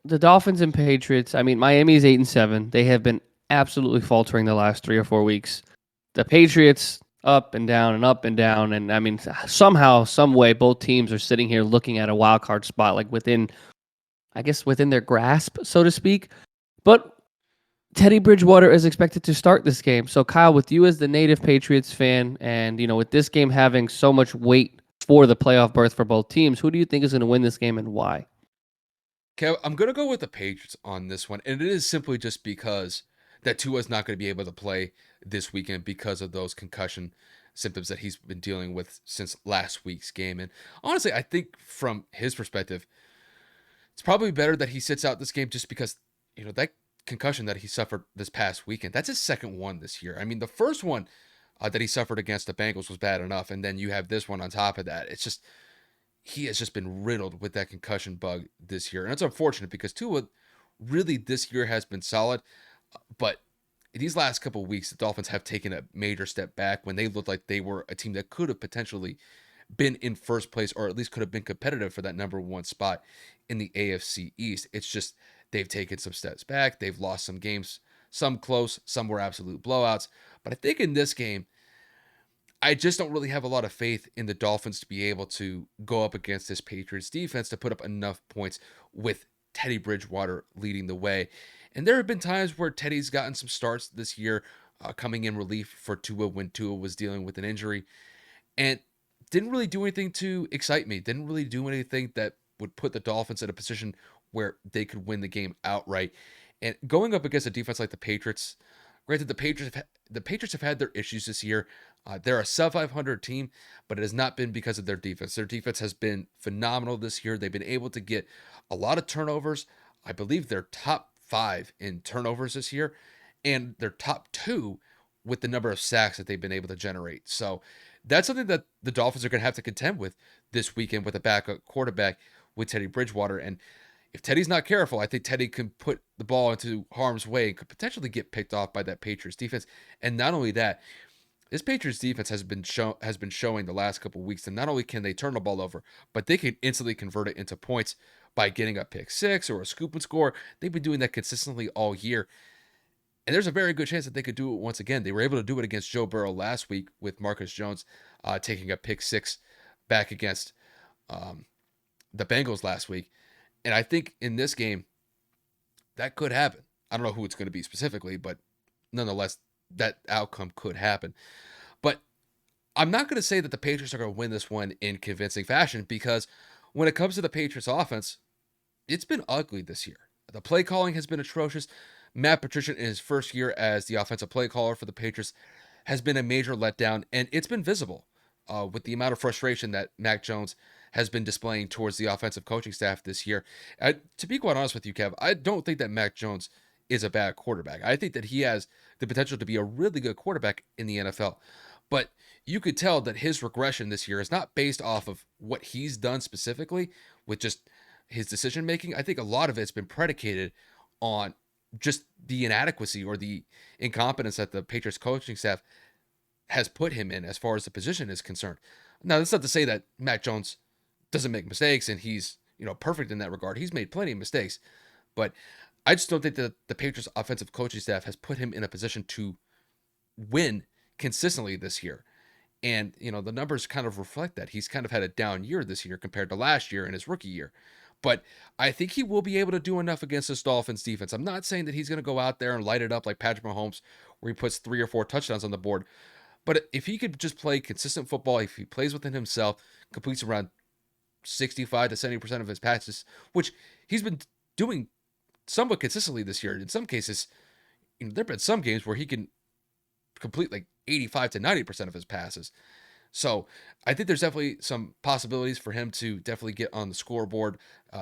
the Dolphins and Patriots. I mean, Miami's 8-7. They have been absolutely faltering the last 3 or 4 weeks. The Patriots up and down and up and down, and I mean, somehow, some way, both teams are sitting here looking at a wild card spot, like within, I guess, within their grasp, so to speak. But Teddy Bridgewater is expected to start this game. So, Kyle, with you as the native Patriots fan, and with this game having so much weight for the playoff berth for both teams, who do you think is going to win this game and why? Kev, I'm going to go with the Patriots on this one. And it is simply just because that Tua's not going to be able to play this weekend because of those concussion symptoms that he's been dealing with since last week's game. And honestly, I think from his perspective, it's probably better that he sits out this game just because, that concussion that he suffered this past weekend, that's his second one this year. I mean, the first one that he suffered against the Bengals was bad enough. And then you have this one on top of that. It's just, he has just been riddled with that concussion bug this year. And it's unfortunate because Tua really this year has been solid. But these last couple of weeks, the Dolphins have taken a major step back when they looked like they were a team that could have potentially been in first place or at least could have been competitive for that number one spot in the AFC East. It's just they've taken some steps back. They've lost some games, some close, some were absolute blowouts. But I think in this game, I just don't really have a lot of faith in the Dolphins to be able to go up against this Patriots defense to put up enough points with Teddy Bridgewater leading the way. And there have been times where Teddy's gotten some starts this year, coming in relief for Tua when Tua was dealing with an injury, and didn't really do anything to excite me. Didn't really do anything that would put the Dolphins in a position where they could win the game outright. And going up against a defense like the Patriots, granted the Patriots have had their issues this year. They're a sub 500 team, but it has not been because of their defense. Their defense has been phenomenal this year. They've been able to get a lot of turnovers. I believe they're top five in turnovers this year, and they're top two with the number of sacks that they've been able to generate. So that's something that the Dolphins are going to have to contend with this weekend with a backup quarterback with Teddy Bridgewater. And if Teddy's not careful, I think Teddy can put the ball into harm's way and could potentially get picked off by that Patriots defense. And not only that, this Patriots defense has been showing the last couple of weeks that not only can they turn the ball over, but they can instantly convert it into points by getting a pick six or a scoop and score. They've been doing that consistently all year. And there's a very good chance that they could do it once again. They were able to do it against Joe Burrow last week with Marcus Jones taking a pick six back against um, the Bengals last week. And I think in this game, that could happen. I don't know who it's going to be specifically, but nonetheless, that outcome could happen. But I'm not going to say that the Patriots are going to win this one in convincing fashion because when it comes to the Patriots offense, it's been ugly this year. The play calling has been atrocious. Matt Patricia, in his first year as the offensive play caller for the Patriots, has been a major letdown, and it's been visible with the amount of frustration that Mac Jones has been displaying towards the offensive coaching staff this year. To be quite honest with you, Kev, I don't think that Mac Jones is a bad quarterback. I think that he has the potential to be a really good quarterback in the NFL. But you could tell that his regression this year is not based off of what he's done specifically with just his decision making. I think a lot of it's been predicated on just the inadequacy or the incompetence that the Patriots coaching staff has put him in as far as the position is concerned. Now, that's not to say that Mac Jones doesn't make mistakes and he's, perfect in that regard. He's made plenty of mistakes, but I just don't think that the Patriots offensive coaching staff has put him in a position to win consistently this year. And, the numbers kind of reflect that. He's kind of had a down year this year compared to last year and his rookie year. But I think he will be able to do enough against this Dolphins defense. I'm not saying that he's going to go out there and light it up like Patrick Mahomes, where he puts 3 or 4 touchdowns on the board. But if he could just play consistent football, if he plays within himself, completes around 65 to 70% of his passes, which he's been doing somewhat consistently this year. In some cases, there have been some games where he can complete like 85 to 90% of his passes. So I think there's definitely some possibilities for him to definitely get on the scoreboard,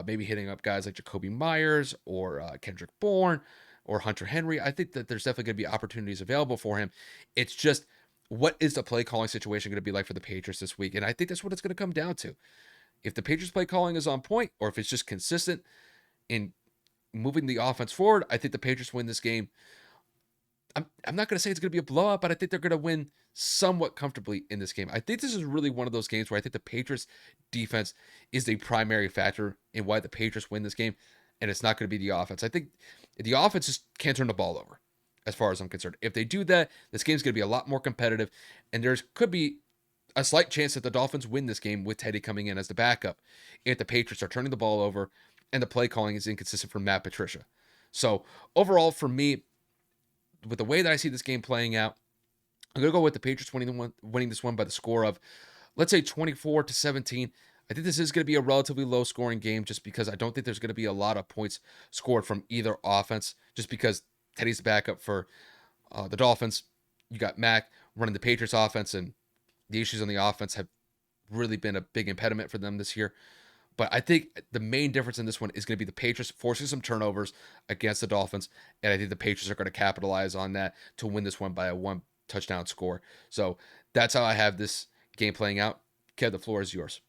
maybe hitting up guys like Jacoby Myers or Kendrick Bourne or Hunter Henry. I think that there's definitely going to be opportunities available for him. It's just, what is the play calling situation going to be like for the Patriots this week? And I think that's what it's going to come down to. If the Patriots play calling is on point, or if it's just consistent in moving the offense forward, I think the Patriots win this game. I'm not going to say it's going to be a blowout, but I think they're going to win somewhat comfortably in this game. I think this is really one of those games where I think the Patriots defense is the primary factor in why the Patriots win this game. and it's not going to be the offense. I think the offense just can't turn the ball over, as far as I'm concerned. If they do that, this game's going to be a lot more competitive, and there could be a slight chance that the Dolphins win this game with Teddy coming in as the backup if the Patriots are turning the ball over and the play calling is inconsistent from Matt Patricia. So overall, for me, with the way that I see this game playing out, I'm going to go with the Patriots winning this one by the score of, let's say, 24-17. I think this is going to be a relatively low scoring game just because I don't think there's going to be a lot of points scored from either offense, just because Teddy's the backup for the Dolphins. You got Mac running the Patriots offense, and the issues on the offense have really been a big impediment for them this year. But I think the main difference in this one is going to be the Patriots forcing some turnovers against the Dolphins, and I think the Patriots are going to capitalize on that to win this one by a one touchdown score. So that's how I have this game playing out. Kev, the floor is yours.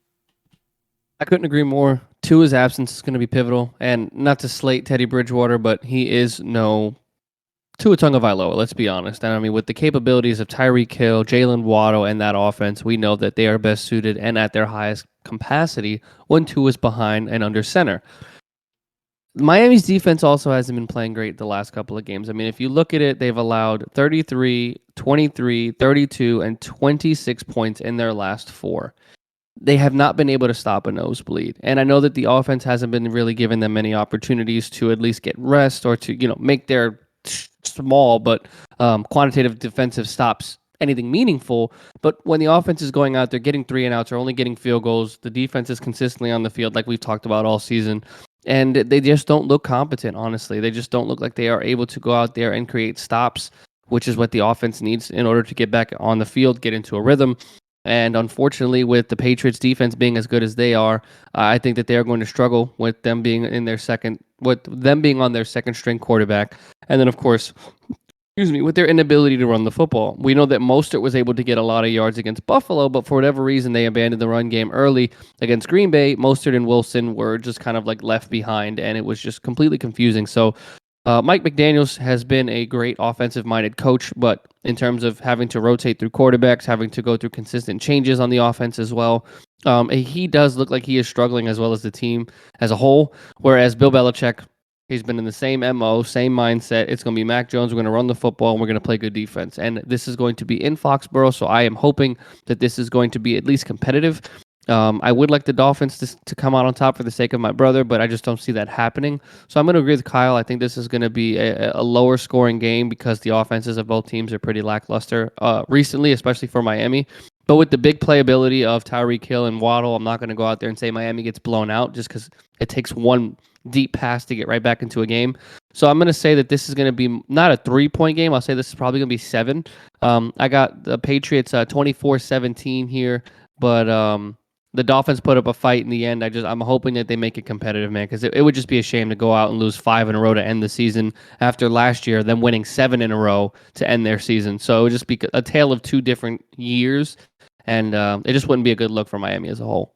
I couldn't agree more. Tua's absence is going to be pivotal, and not to slate Teddy Bridgewater, but he is no Tua Tagovailoa, let's be honest. And I mean, with the capabilities of Tyreek Hill, Jalen Waddle, and that offense, we know that they are best suited and at their highest capacity when Tua is behind and under center. Miami's defense also hasn't been playing great the last couple of games. I mean, if you look at it, they've allowed 33, 23, 32, and 26 points in their last four. They have not been able to stop a nosebleed. And I know that the offense hasn't been really giving them many opportunities to at least get rest or to, make their small but quantitative defensive stops anything meaningful. But when the offense is going out, they're getting 3-and-outs or only getting field goals. The defense is consistently on the field like we've talked about all season. And they just don't look competent, honestly. They just don't look like they are able to go out there and create stops, which is what the offense needs in order to get back on the field, get into a rhythm. And unfortunately, with the Patriots defense being as good as they are, I think that they are going to struggle with them being on their second string quarterback. And then, of course, with their inability to run the football. We know that Mostert was able to get a lot of yards against Buffalo, but for whatever reason, they abandoned the run game early against Green Bay. Mostert and Wilson were just kind of like left behind, and it was just completely confusing. So Mike McDaniels has been a great offensive-minded coach, but in terms of having to rotate through quarterbacks, having to go through consistent changes on the offense as well, he does look like he is struggling as well as the team as a whole, whereas Bill Belichick, he's been in the same MO, same mindset. It's going to be Mac Jones. We're going to run the football, and we're going to play good defense. And this is going to be in Foxborough, so I am hoping that this is going to be at least competitive. I would like the Dolphins to come out on top for the sake of my brother, but I just don't see that happening. So I'm going to agree with Kyle. I think this is going to be a lower scoring game because the offenses of both teams are pretty lackluster recently, especially for Miami. But with the big playability of Tyreek Hill and Waddle, I'm not going to go out there and say Miami gets blown out just because it takes one deep pass to get right back into a game. So I'm going to say that this is going to be not a 3-point game. I'll say this is probably going to be 7. I got the Patriots 24-17 here, but the Dolphins put up a fight in the end. I'm hoping that they make it competitive, man, because it would just be a shame to go out and lose 5 in a row to end the season after last year, then winning 7 in a row to end their season. So it would just be a tale of 2 different years, and it just wouldn't be a good look for Miami as a whole.